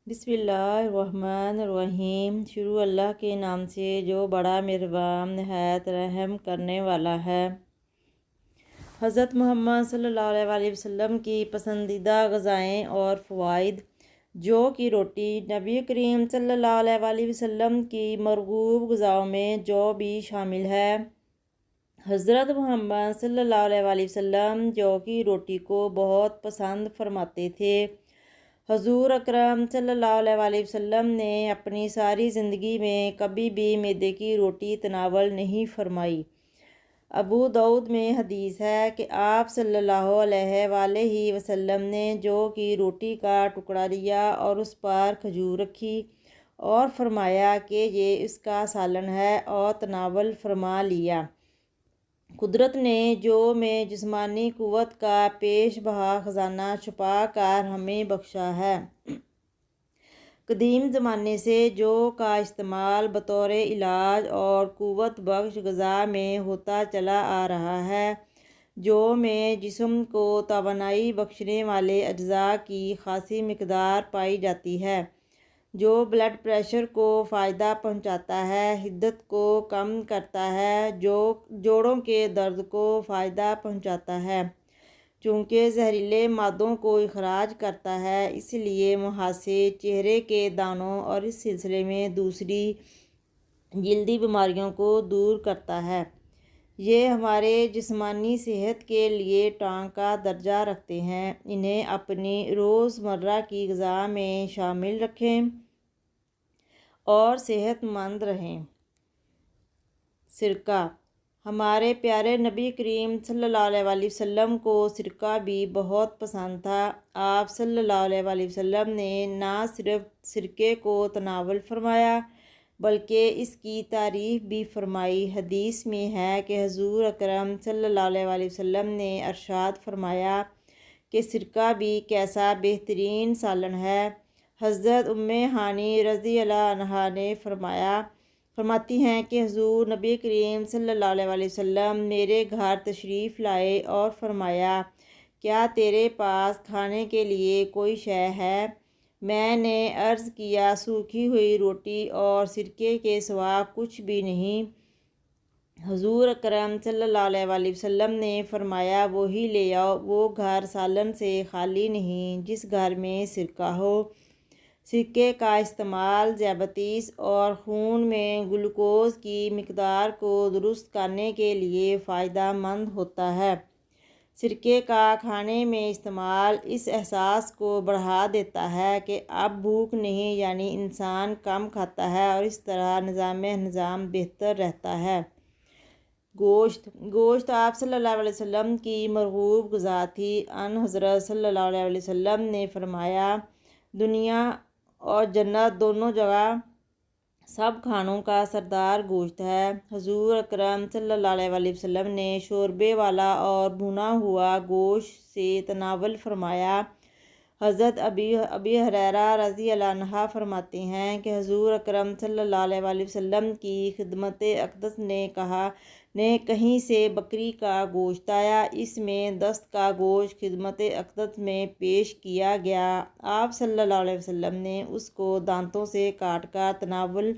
بسم اللہ الرحمن الرحیم۔ شروع اللہ کے نام سے جو بڑا مہربان نہایت رحم کرنے والا ہے۔ حضرت محمد صلی اللہ علیہ وسلم کی پسندیدہ غذائیں اور فوائد۔ جو کی روٹی۔ نبی کریم صلی اللہ علیہ وسلم کی مرغوب غذاؤں میں جو بھی شامل ہے۔ حضرت محمد صلی اللہ علیہ وسلم جو کی روٹی کو بہت پسند فرماتے تھے۔ حضور اکرم صلی اللہ علیہ وسلم نے اپنی ساری زندگی میں کبھی بھی میدے کی روٹی تناول نہیں فرمائی۔ ابو داؤد میں حدیث ہے کہ آپ صلی اللہ علیہ وآلہ وسلم نے جو کی روٹی کا ٹکڑا لیا اور اس پر کھجور رکھی اور فرمایا کہ یہ اس کا سالن ہے اور تناول فرما لیا۔ قدرت نے جو میں جسمانی قوت کا پیش بہا خزانہ چھپا کر ہمیں بخشا ہے۔ قدیم زمانے سے جو کا استعمال بطور علاج اور قوت بخش غذا میں ہوتا چلا آ رہا ہے۔ جو میں جسم کو توانائی بخشنے والے اجزاء کی خاصی مقدار پائی جاتی ہے۔ جو بلڈ پریشر کو فائدہ پہنچاتا ہے، حدت کو کم کرتا ہے، جوڑوں کے درد کو فائدہ پہنچاتا ہے۔ چونکہ زہریلے مادوں کو اخراج کرتا ہے، اس لیے مہاسے، چہرے کے دانوں اور اس سلسلے میں دوسری جلدی بیماریوں کو دور کرتا ہے۔ یہ ہمارے جسمانی صحت کے لیے ٹانک کا درجہ رکھتے ہیں۔ انہیں اپنی روزمرہ کی غذا میں شامل رکھیں اور صحت مند رہیں۔ سرکہ۔ ہمارے پیارے نبی کریم صلی اللہ علیہ وسلم کو سرکہ بھی بہت پسند تھا۔ آپ صلی اللہ علیہ وسلم نے نہ صرف سرکے کو تناول فرمایا بلکہ اس کی تعریف بھی فرمائی۔ حدیث میں ہے کہ حضور اکرم صلی اللہ علیہ وسلم نے ارشاد فرمایا کہ سرکہ بھی کیسا بہترین سالن ہے۔ حضرت ام ہانی رضی اللہ عنہا نے فرماتی ہیں کہ حضور نبی کریم صلی اللہ علیہ وسلم میرے گھر تشریف لائے اور فرمایا، کیا تیرے پاس کھانے کے لیے کوئی شے ہے؟ میں نے عرض کیا، سوکھی ہوئی روٹی اور سرکے کے سوا کچھ بھی نہیں۔ حضور اکرم صلی اللہ علیہ وسلم نے فرمایا، وہی لے آؤ۔ وہ گھر سالن سے خالی نہیں جس گھر میں سرکہ ہو۔ سرکے کا استعمال ذیابیطس اور خون میں گلوکوز کی مقدار کو درست کرنے کے لیے فائدہ مند ہوتا ہے۔ سرکے کا کھانے میں استعمال اس احساس کو بڑھا دیتا ہے کہ اب بھوک نہیں، یعنی انسان کم کھاتا ہے اور اس طرح نظام بہتر رہتا ہے۔ گوشت آپ صلی اللہ علیہ وسلم کی مرغوب غذا تھی۔ ان حضرت صلی اللہ علیہ وسلم نے فرمایا، دنیا اور جنت دونوں جگہ سب کھانوں کا سردار گوشت ہے۔ حضور اکرم صلی اللہ علیہ وسلم نے شوربے والا اور بھنا ہوا گوشت سے تناول فرمایا۔ حضرت ابی ہریرہ رضی اللہ عنہ فرماتے ہیں کہ حضور اکرم صلی اللہ علیہ وسلم کی خدمت اقدس نے کہیں سے بکری کا گوشت آیا، اس میں دست کا گوشت خدمت اقدس میں پیش کیا گیا۔ آپ صلی اللہ علیہ وسلم نے اس کو دانتوں سے کاٹ کر تناول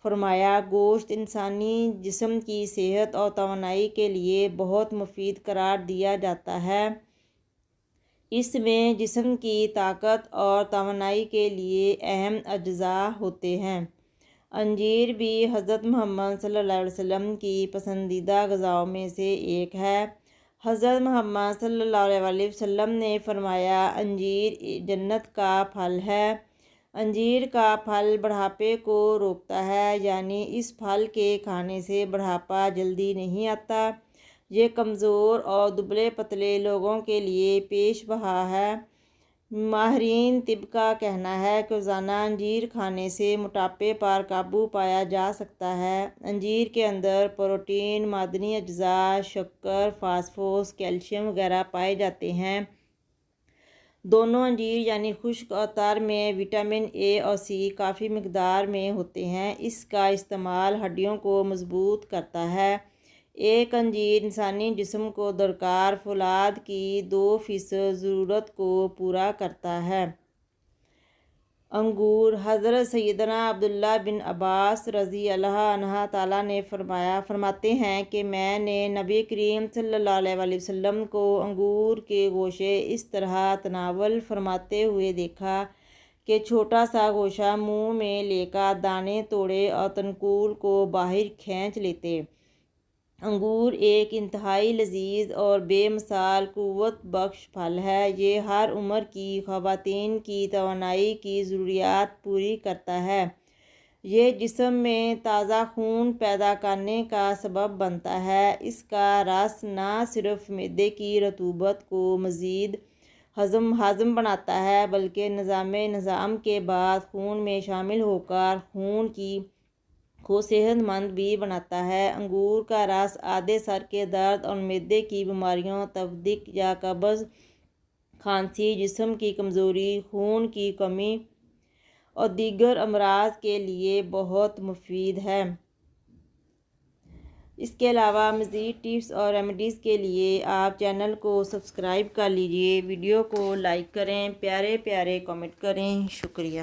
فرمایا۔ گوشت انسانی جسم کی صحت اور توانائی کے لیے بہت مفید قرار دیا جاتا ہے۔ اس میں جسم کی طاقت اور توانائی کے لیے اہم اجزاء ہوتے ہیں۔ انجیر بھی حضرت محمد صلی اللہ علیہ وسلم کی پسندیدہ غذاؤں میں سے ایک ہے۔ حضرت محمد صلی اللہ علیہ وسلم نے فرمایا، انجیر جنت کا پھل ہے۔ انجیر کا پھل بڑھاپے کو روکتا ہے، یعنی اس پھل کے کھانے سے بڑھاپا جلدی نہیں آتا۔ یہ کمزور اور دبلے پتلے لوگوں کے لیے پیش بہا ہے۔ ماہرین طب کا کہنا ہے کہ روزانہ انجیر کھانے سے موٹاپے پر قابو پایا جا سکتا ہے۔ انجیر کے اندر پروٹین، معدنی اجزاء، شکر، فاسفورس، کیلشیم وغیرہ پائے جاتے ہیں۔ دونوں انجیر یعنی خشک اور تر میں وٹامن اے اور سی کافی مقدار میں ہوتے ہیں۔ اس کا استعمال ہڈیوں کو مضبوط کرتا ہے۔ ایک انجیر انسانی جسم کو درکار فولاد کی 2% ضرورت کو پورا کرتا ہے۔ انگور۔ حضرت سیدنا عبداللہ بن عباس رضی اللہ عنہ تعالیٰ نے فرماتے ہیں کہ میں نے نبی کریم صلی اللہ علیہ وسلم کو انگور کے گوشے اس طرح تناول فرماتے ہوئے دیکھا کہ چھوٹا سا گوشہ منہ میں لے کر دانے توڑے اور تنکول کو باہر کھینچ لیتے۔ انگور ایک انتہائی لذیذ اور بے مثال قوت بخش پھل ہے۔ یہ ہر عمر کی خواتین کی توانائی کی ضروریات پوری کرتا ہے۔ یہ جسم میں تازہ خون پیدا کرنے کا سبب بنتا ہے۔ اس کا رس نہ صرف معدے کی رطوبت کو مزید ہضم بناتا ہے بلکہ نظام کے بعد خون میں شامل ہو کر خون کو صحت مند بھی بناتا ہے۔ انگور کا رس آدھے سر کے درد اور معدے کی بیماریوں، تفدق یا قبض، کھانسی، جسم کی کمزوری، خون کی کمی اور دیگر امراض کے لیے بہت مفید ہے۔ اس کے علاوہ مزید ٹپس اور ریمیڈیز کے لیے آپ چینل کو سبسکرائب کر لیجئے، ویڈیو کو لائک کریں، پیارے پیارے کمنٹ کریں۔ شکریہ۔